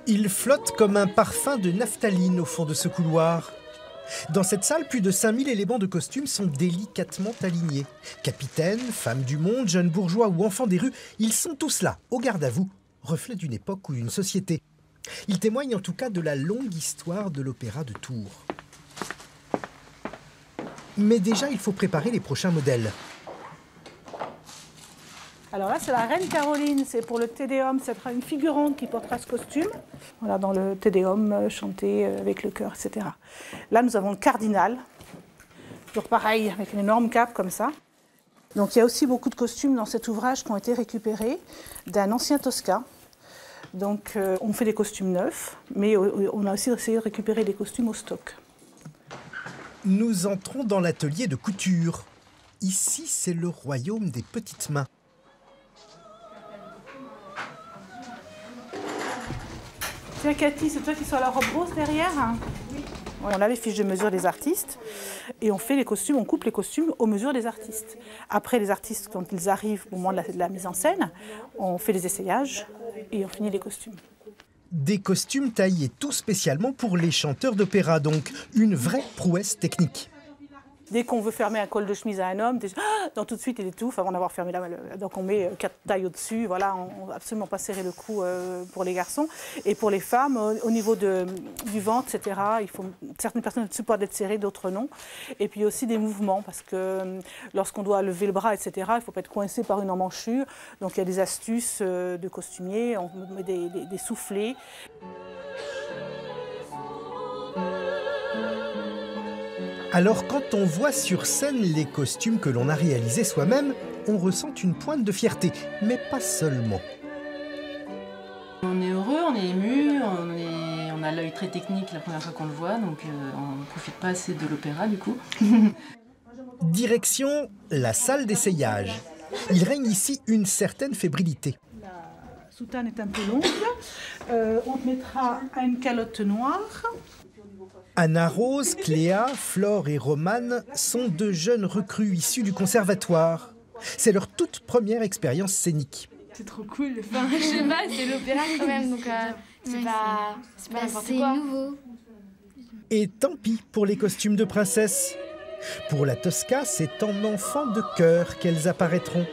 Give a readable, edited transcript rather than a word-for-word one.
Il flotte comme un parfum de naphtaline au fond de ce couloir. Dans cette salle, plus de 5000 éléments de costumes sont délicatement alignés. Capitaines, femmes du monde, jeunes bourgeois ou enfants des rues, ils sont tous là, au garde à vous, reflet d'une époque ou d'une société. Ils témoignent en tout cas de la longue histoire de l'opéra de Tours. Mais déjà, il faut préparer les prochains modèles. Alors là, c'est la reine Caroline, c'est pour le Te Deum, c'est une figurante qui portera ce costume. Voilà, dans le Te Deum, chanté avec le chœur, etc. Là, nous avons le cardinal, toujours pareil, avec une énorme cape comme ça. Donc il y a aussi beaucoup de costumes dans cet ouvrage qui ont été récupérés d'un ancien Tosca. Donc on fait des costumes neufs, mais on a aussi essayé de récupérer des costumes au stock. Nous entrons dans l'atelier de couture. Ici, c'est le royaume des petites mains. Tiens Cathy, c'est toi qui sors la robe rose derrière? Oui. On a les fiches de mesure des artistes et on fait les costumes, on coupe les costumes aux mesures des artistes. Après les artistes, quand ils arrivent au moment de la mise en scène, on fait les essayages et on finit les costumes. Des costumes taillés tout spécialement pour les chanteurs d'opéra, donc une vraie prouesse technique. Dès qu'on veut fermer un col de chemise à un homme, tout de suite il étouffe avant d'avoir fermé donc on met 4 tailles au-dessus, voilà, on ne va absolument pas serrer le cou pour les garçons. Et pour les femmes, au niveau du ventre, etc., certaines personnes supportent d'être serrées, d'autres non. Et puis aussi des mouvements, parce que lorsqu'on doit lever le bras, etc., il ne faut pas être coincé par une emmanchure. Donc il y a des astuces de costumier, on met des soufflets. Alors quand on voit sur scène les costumes que l'on a réalisés soi-même, on ressent une pointe de fierté, mais pas seulement. On est heureux, on est ému, on a l'œil très technique la première fois qu'on le voit, donc on ne profite pas assez de l'opéra du coup. Direction la salle d'essayage. Il règne ici une certaine fébrilité. La soutane est un peu longue, on te mettra une calotte noire. Anna Rose, Cléa, Flore et Romane sont de jeunes recrues issues du conservatoire. C'est leur toute première expérience scénique. C'est trop cool, enfin, je sais pas, c'est l'opéra quand même, donc c'est pas n'importe quoi. C'est nouveau. Et tant pis pour les costumes de princesse. Pour la Tosca, c'est en enfants de chœur qu'elles apparaîtront.